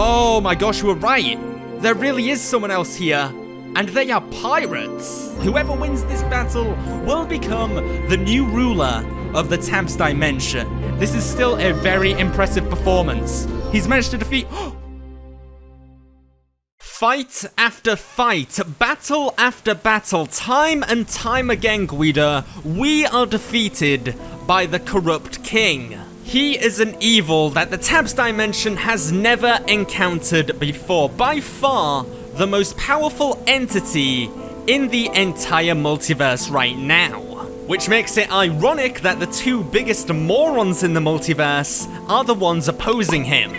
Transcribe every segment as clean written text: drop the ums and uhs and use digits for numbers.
Oh my gosh, you were right. There really is someone else here. And they are pirates. Whoever wins this battle will become the new ruler of the Tabs Dimension. This is still a very impressive performance. He's managed to defeat... Fight after fight, battle after battle, time and time again, G.U.I.D.O, we are defeated by the corrupt king. He is an evil that the Tabs Dimension has never encountered before. By far, the most powerful entity in the entire multiverse right now. Which makes it ironic that the two biggest morons in the multiverse are the ones opposing him.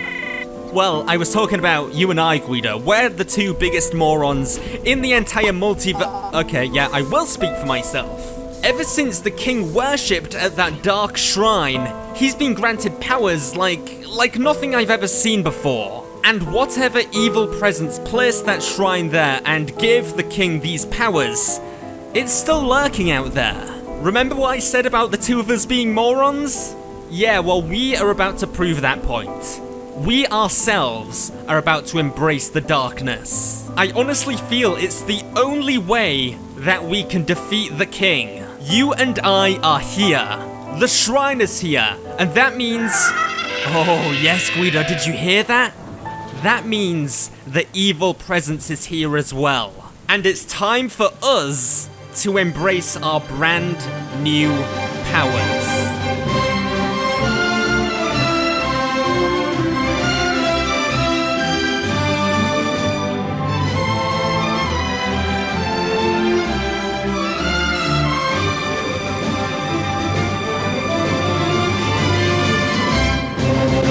Well, I was talking about you and I, G.U.I.D.O. We're the two biggest morons in the entire multiverse. Okay, yeah, I will speak for myself. Ever since the king worshipped at that dark shrine, he's been granted powers like nothing I've ever seen before. And whatever evil presence placed that shrine there and gave the king these powers, it's still lurking out there. Remember what I said about the two of us being morons? Yeah, well, we are about to prove that point. We ourselves are about to embrace the darkness. I honestly feel it's the only way that we can defeat the king. You and I are here. The shrine is here, and that means... Oh yes, G.U.I.D.O, did you hear that? That means the evil presence is here as well. And it's time for us to embrace our brand new powers.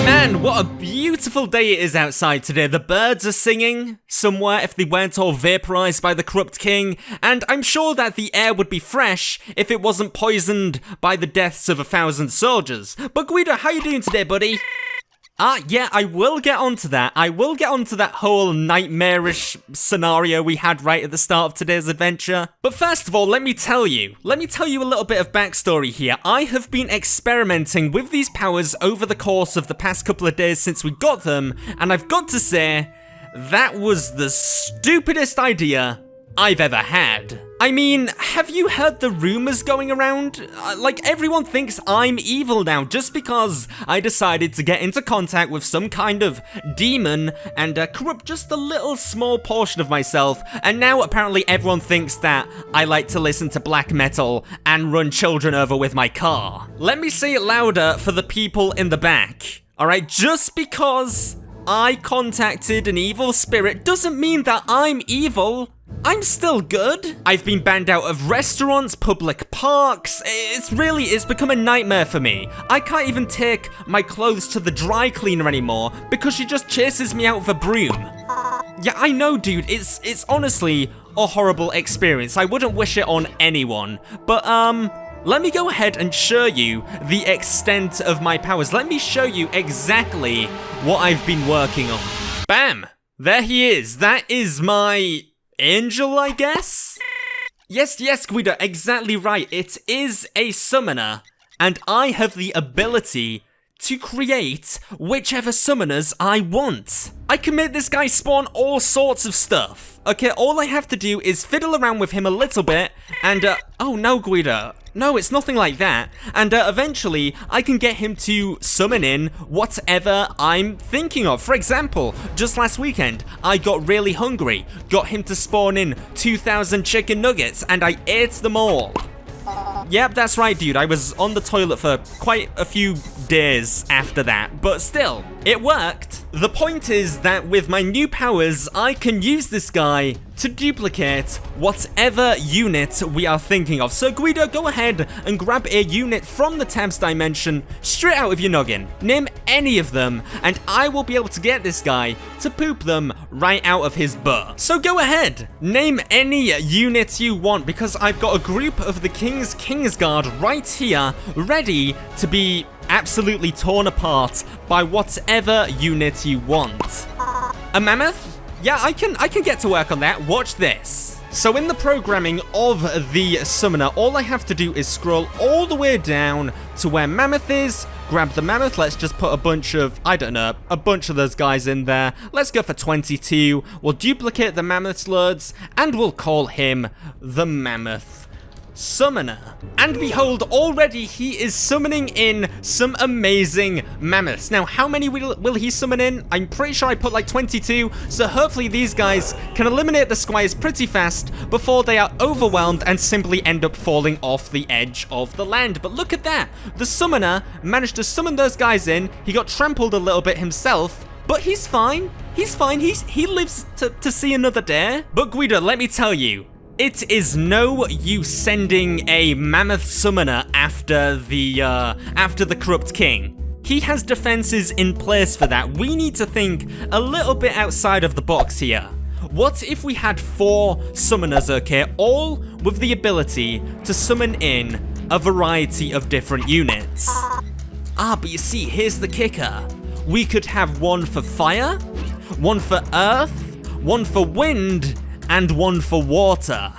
Man, what a beautiful day it is outside today. The birds are singing somewhere if they weren't all vaporized by the corrupt king, and I'm sure that the air would be fresh if it wasn't poisoned by the deaths of 1,000 soldiers. But G.U.I.D.O, how you doing today, buddy? Yeah, I will get onto that. I will get onto that whole nightmarish scenario we had right at the start of today's adventure. But first of all, let me tell you a little bit of backstory here. I have been experimenting with these powers over the course of the past couple of days since we got them, and I've got to say, that was the stupidest idea I've ever had. I mean, have you heard the rumors going around? Everyone thinks I'm evil now just because I decided to get into contact with some kind of demon and corrupt just a little small portion of myself, and now apparently everyone thinks that I like to listen to black metal and run children over with my car. Let me say it louder for the people in the back. Alright, just because I contacted an evil spirit doesn't mean that I'm evil. I'm still good. I've been banned out of restaurants, public parks. It's become a nightmare for me. I can't even take my clothes to the dry cleaner anymore because she just chases me out with a broom. Yeah, I know, dude. It's honestly a horrible experience. I wouldn't wish it on anyone. But, let me go ahead and show you the extent of my powers. Let me show you exactly what I've been working on. Bam! There he is. That is my... angel, I guess? Yes, G.U.I.D.O, exactly right. It is a summoner, and I have the ability to create whichever summoners I want. I can make this guy spawn all sorts of stuff. Okay, all I have to do is fiddle around with him a little bit, and oh no, G.U.I.D.O. No, it's nothing like that. And eventually, I can get him to summon in whatever I'm thinking of. For example, just last weekend, I got really hungry, got him to spawn in 2,000 chicken nuggets, and I ate them all. Yep, that's right, dude. I was on the toilet for quite a few days after that, but still, it worked. The point is that with my new powers, I can use this guy to duplicate whatever unit we are thinking of. So G.U.I.D.O, go ahead and grab a unit from the Tabs Dimension straight out of your noggin. Name any of them, and I will be able to get this guy to poop them right out of his butt. So go ahead, name any unit you want, because I've got a group of the King's Kingsguard right here, ready to be absolutely torn apart by whatever unit you want. A mammoth? Yeah, I can get to work on that. Watch this. So in the programming of the summoner, all I have to do is scroll all the way down to where Mammoth is, grab the mammoth. Let's just put a bunch of, I don't know, a bunch of those guys in there. Let's go for 22. We'll duplicate the mammoth's loads, and we'll call him the Mammoth Summoner. And behold, already he is summoning in some amazing mammoths. Now, how many will he summon in? I'm pretty sure I put like 22, so hopefully these guys can eliminate the squires pretty fast before they are overwhelmed and simply end up falling off the edge of the land. But look at that. The summoner managed to summon those guys in. He got trampled a little bit himself, but he's fine. He's fine. He lives to see another day. But G.U.I.D.O, let me tell you, it is no use sending a mammoth summoner after the corrupt king. He has defenses in place for that. We need to think a little bit outside of the box here. What if we had 4 summoners, okay, all with the ability to summon in a variety of different units? But you see, here's the kicker. We could have one for fire, one for earth, one for wind, and one for water.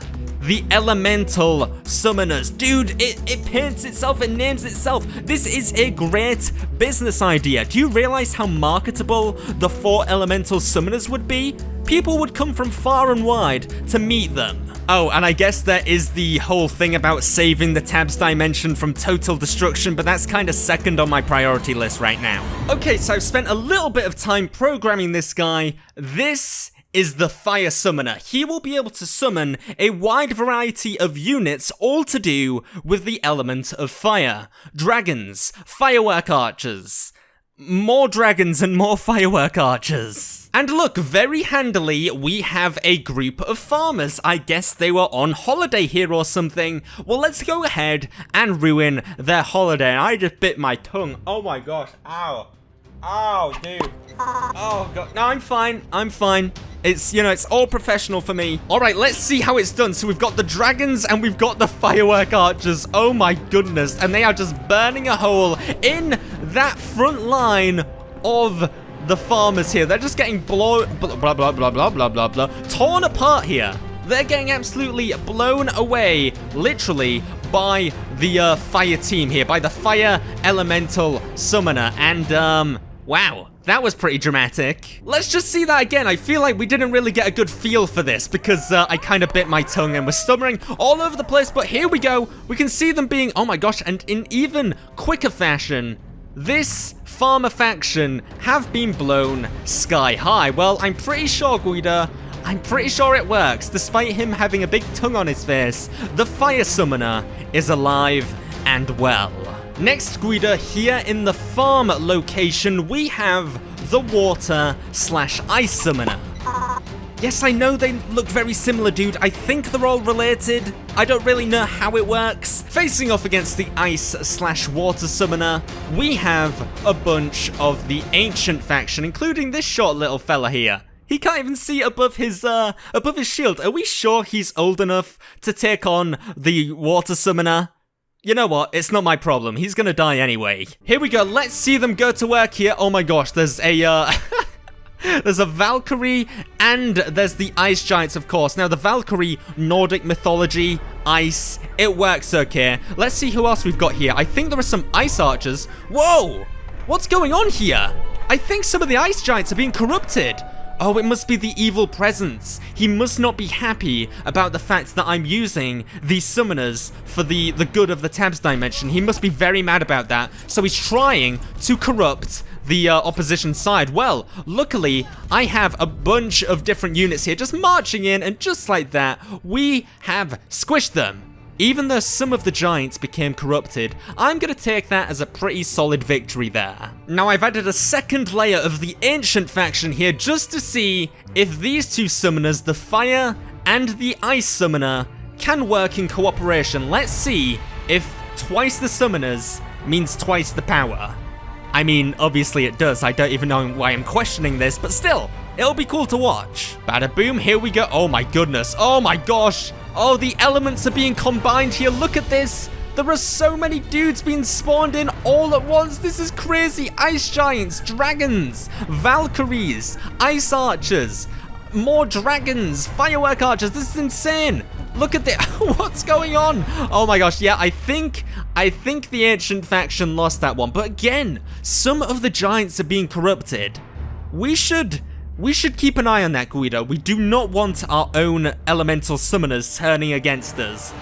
The elemental summoners. Dude, it paints itself, it names itself. This is a great business idea. Do you realize how marketable the 4 elemental summoners would be? People would come from far and wide to meet them. Oh, and I guess there is the whole thing about saving the tabs dimension from total destruction, but that's kind of second on my priority list right now. Okay, so I've spent a little bit of time programming this guy. This is the Fire Summoner. He will be able to summon a wide variety of units, all to do with the element of fire. Dragons, firework archers, more dragons and more firework archers. And look, very handily, we have a group of farmers. I guess they were on holiday here or something. Well, let's go ahead and ruin their holiday. I just bit my tongue. Oh my gosh, ow. Oh, dude. Oh, God. No, I'm fine. I'm fine. It's, you know, it's all professional for me. All right, let's see how it's done. So we've got the dragons and we've got the firework archers. Oh, my goodness. And they are just burning a hole in that front line of the farmers here. They're just getting blah, blah, blah, blah, blah, blah, blah, blah, torn apart here. They're getting absolutely blown away, literally, by the fire team here, by the fire elemental summoner. And, wow, that was pretty dramatic. Let's just see that again. I feel like we didn't really get a good feel for this because I kind of bit my tongue and was stuttering all over the place. But here we go. We can see them being, oh my gosh, and in even quicker fashion, this farmer faction have been blown sky high. Well, I'm pretty sure, G.U.I.D.O, I'm pretty sure it works. Despite him having a big tongue on his face, the Fire Summoner is alive and well. Next, G.U.I.D.O, here in the farm location, we have the Water/Ice Summoner. Yes, I know they look very similar, dude. I think they're all related. I don't really know how it works. Facing off against the Ice/Water Summoner, we have a bunch of the Ancient faction, including this short little fella here. He can't even see above his shield. Are we sure he's old enough to take on the Water Summoner? You know what? It's not my problem. He's gonna die anyway. Here we go. Let's see them go to work here. Oh my gosh, there's a there's a Valkyrie and there's the Ice Giants, of course. Now the Valkyrie, Nordic mythology, ice, it works okay. Let's see who else we've got here. I think there are some ice archers. Whoa! What's going on here? I think some of the Ice Giants are being corrupted. Oh, it must be the evil presence. He must not be happy about the fact that I'm using these summoners for the good of the tabs dimension. He must be very mad about that. So he's trying to corrupt the opposition side. Well, luckily, I have a bunch of different units here just marching in, and just like that, we have squished them. Even though some of the giants became corrupted, I'm going to take that as a pretty solid victory there. Now I've added a second layer of the Ancient faction here just to see if these two summoners, the Fire and the Ice Summoner, can work in cooperation. Let's see if twice the summoners means twice the power. I mean, obviously it does. I don't even know why I'm questioning this, but still, it'll be cool to watch. Bada boom, here we go. Oh my goodness. Oh my gosh. Oh, the elements are being combined here. Look at this. There are so many dudes being spawned in all at once. This is crazy. Ice giants, dragons, Valkyries, ice archers, more dragons, firework archers. This is insane. Look at the what's going on? Oh my gosh, yeah, I think the ancient faction lost that one. But again, some of the giants are being corrupted. We should keep an eye on that, G.U.I.D.O. We do not want our own elemental summoners turning against us.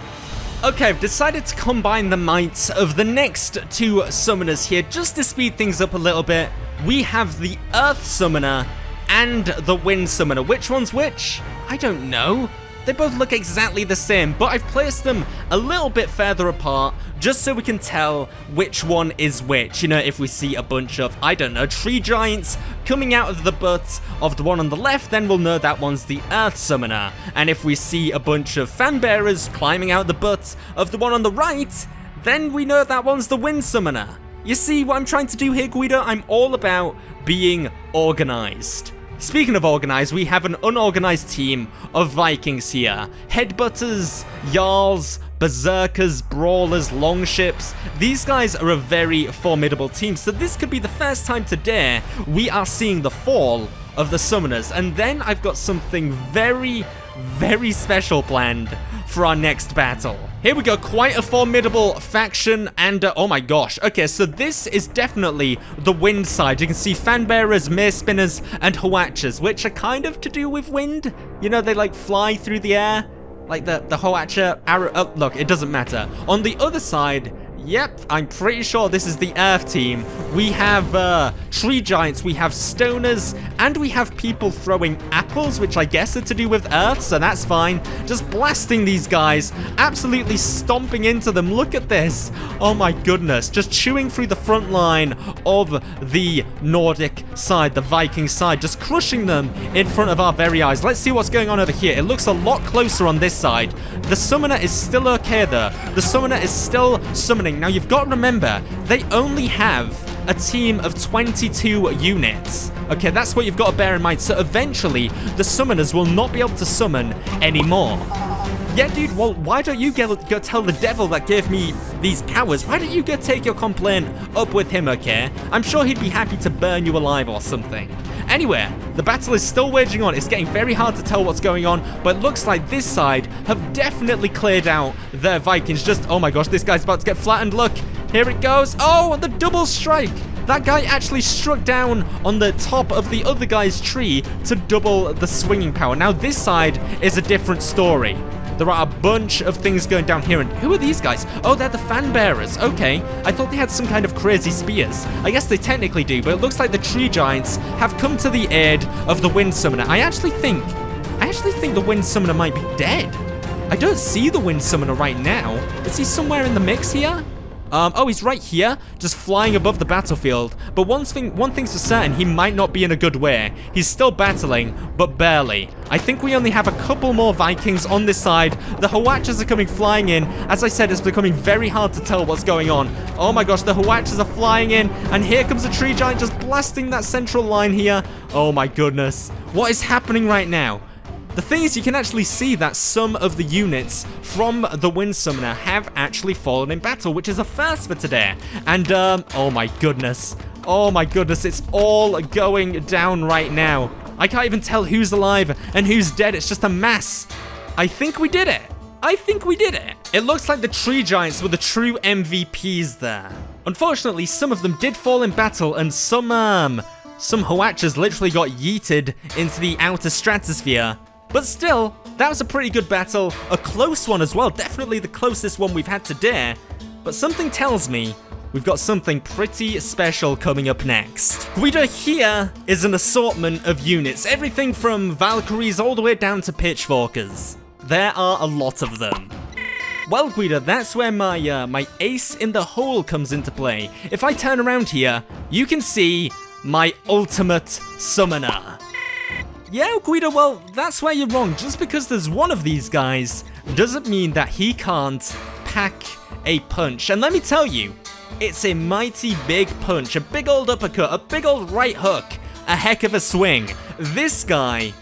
Okay, I've decided to combine the might of the next two summoners here just to speed things up a little bit. We have the Earth Summoner and the Wind Summoner. Which one's which? I don't know. They both look exactly the same, but I've placed them a little bit further apart just so we can tell which one is which. You know, if we see a bunch of, I don't know, tree giants coming out of the butt of the one on the left, then we'll know that one's the Earth Summoner. And if we see a bunch of fan bearers climbing out the butt of the one on the right, then we know that one's the Wind Summoner. You see what I'm trying to do here, G.U.I.D.O? I'm all about being organized. Speaking of organized, we have an unorganized team of Vikings here. Headbutters, Jarls, Berserkers, Brawlers, Longships. These guys are a very formidable team, so this could be the first time today we are seeing the fall of the Summoners. And then I've got something very, very special planned for our next battle. Here we go, quite a formidable faction, and oh my gosh. Okay, so this is definitely the wind side. You can see fan bearers, mace spinners, and Hwachas, which are kind of to do with wind. You know, they like fly through the air, like the Hwacha arrow. Oh, look, it doesn't matter. On the other side, yep, I'm pretty sure this is the Earth team. We have tree giants, we have stoners, and we have people throwing apples, which I guess are to do with Earth, so that's fine. Just blasting these guys, absolutely stomping into them. Look at this. Oh my goodness. Just chewing through the front line of the Nordic side, the Viking side, just crushing them in front of our very eyes. Let's see what's going on over here. It looks a lot closer on this side. The summoner is still okay there. The summoner is still summoning. Now, you've got to remember, they only have a team of 22 units. Okay, that's what you've got to bear in mind. So eventually, the summoners will not be able to summon anymore. Yeah, dude, well, why don't you go tell the devil that gave me these powers? Why don't you go take your complaint up with him, okay? I'm sure he'd be happy to burn you alive or something. Anyway, the battle is still waging on. It's getting very hard to tell what's going on, but it looks like this side have definitely cleared out their Vikings. Just, oh my gosh, this guy's about to get flattened. Look, here it goes. Oh, the double strike. That guy actually struck down on the top of the other guy's tree to double the swinging power. Now, this side is a different story. There are a bunch of things going down here, and who are these guys? Oh, they're the fan bearers. Okay, I thought they had some kind of crazy spears. I guess they technically do, but it looks like the tree giants have come to the aid of the wind summoner. I actually think the wind summoner might be dead. I don't see the wind summoner right now. Is he somewhere in the mix here? Oh, he's right here, just flying above the battlefield. But one thing's for certain, he might not be in a good way. He's still battling, but barely. I think we only have a couple more Vikings on this side. The Hwachas are coming flying in. As I said, it's becoming very hard to tell what's going on. Oh my gosh, the Hwachas are flying in, and here comes a tree giant just blasting that central line here. Oh my goodness. What is happening right now? The thing is, you can actually see that some of the units from the Wind Summoner have actually fallen in battle, which is a first for today. And, oh my goodness. Oh my goodness, it's all going down right now. I can't even tell who's alive and who's dead. It's just a mess. I think we did it. I think we did it. It looks like the tree giants were the true MVPs there. Unfortunately, some of them did fall in battle, and some Hwachas literally got yeeted into the outer stratosphere. But still, that was a pretty good battle, a close one as well, definitely the closest one we've had today. But something tells me we've got something pretty special coming up next. G.U.I.D.O here is an assortment of units, everything from Valkyries all the way down to Pitchforkers. There are a lot of them. Well, G.U.I.D.O, that's where my ace in the hole comes into play. If I turn around here, you can see my ultimate summoner. Yeah, G.U.I.D.O, well, that's where you're wrong. Just because there's one of these guys doesn't mean that he can't pack a punch. And let me tell you, it's a mighty big punch, a big old uppercut, a big old right hook, a heck of a swing. This guy,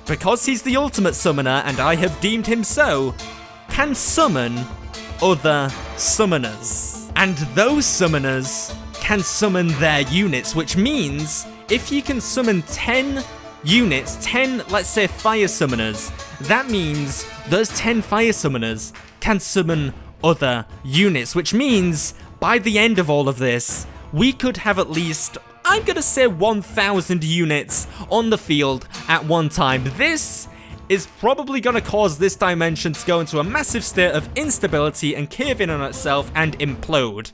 because he's the ultimate summoner, and I have deemed him so, can summon other summoners. And those summoners can summon their units, which means if you can summon 10 units, 10, let's say, fire summoners, that means those 10 fire summoners can summon other units, which means by the end of all of this, we could have at least, I'm gonna say 1,000 units on the field at one time. This is probably gonna cause this dimension to go into a massive state of instability and cave in on itself and implode.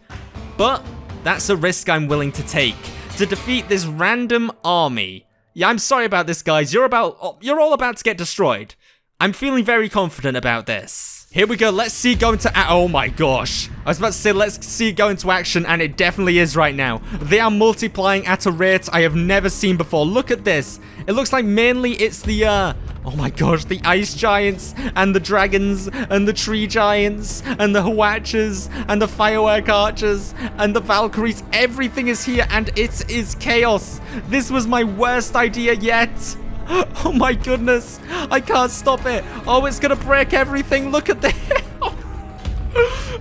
But that's a risk I'm willing to take to defeat this random army. Yeah, I'm sorry about this, guys. You're all about to get destroyed. I'm feeling very confident about this. Here we go. Let's see it go into oh my gosh. I was about to say let's see it go into action, and it definitely is right now. They are multiplying at a rate I have never seen before. Look at this. It looks like mainly it's the oh my gosh, the ice giants and the dragons and the tree giants and the Hwatches and the firework archers and the Valkyries. Everything is here and it is chaos. This was my worst idea yet. Oh my goodness, I can't stop it. Oh, it's gonna break everything. Look at this.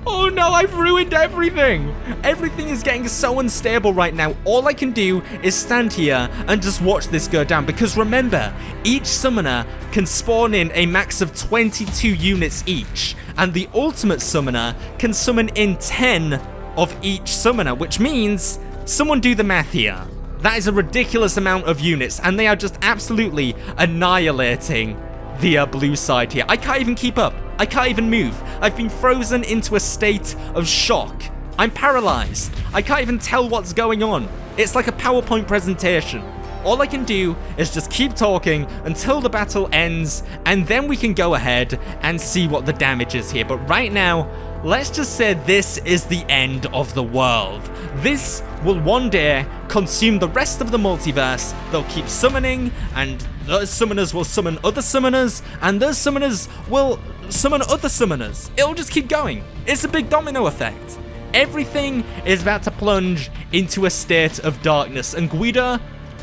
Oh no, I've ruined everything. Everything is getting so unstable right now. All I can do is stand here and just watch this go down, because remember, each summoner can spawn in a max of 22 units each, and the ultimate summoner can summon in 10 of each summoner, which means, someone do the math here. That is a ridiculous amount of units, and they are just absolutely annihilating the blue side here. I can't even keep up. I can't even move. I've been frozen into a state of shock. I'm paralyzed. I can't even tell what's going on. It's like a PowerPoint presentation. All I can do is just keep talking until the battle ends, and then we can go ahead and see what the damage is here. But right now, let's just say this is the end of the world. This will one day consume the rest of the multiverse. They'll keep summoning, and those summoners will summon other summoners, and those summoners will summon other summoners. It'll just keep going. It's a big domino effect. Everything is about to plunge into a state of darkness, and G.U.I.D.O,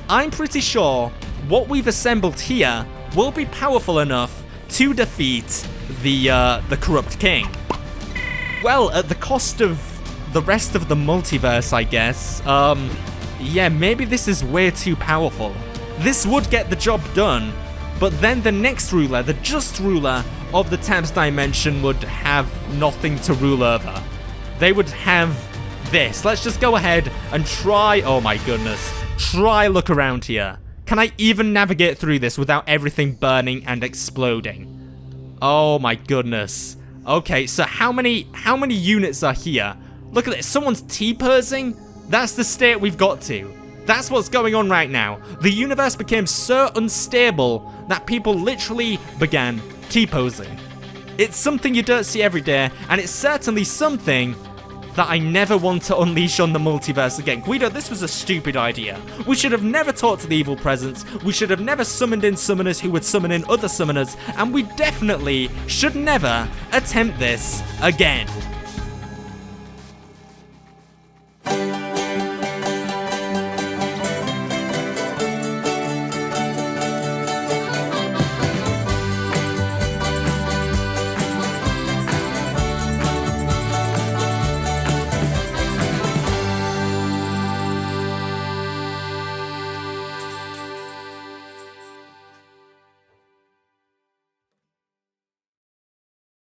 I'm pretty sure what we've assembled here will be powerful enough to defeat the corrupt king. Well, at the cost of the rest of the multiverse, I guess. Yeah, maybe this is way too powerful. This would get the job done, but then the next ruler, the just ruler of the Tabs dimension, would have nothing to rule over. They would have this. Let's just go ahead and try, oh my goodness, try look around here. Can I even navigate through this without everything burning and exploding? Oh my goodness. Okay, so how many units are here? Look at this, someone's T-posing? That's the state we've got to. That's what's going on right now. The universe became so unstable that people literally began T-posing. It's something you don't see every day, and it's certainly something that I never want to unleash on the multiverse again. G.U.I.D.O, this was a stupid idea. We should have never talked to the evil presence. We should have never summoned in summoners who would summon in other summoners, and we definitely should never attempt this again.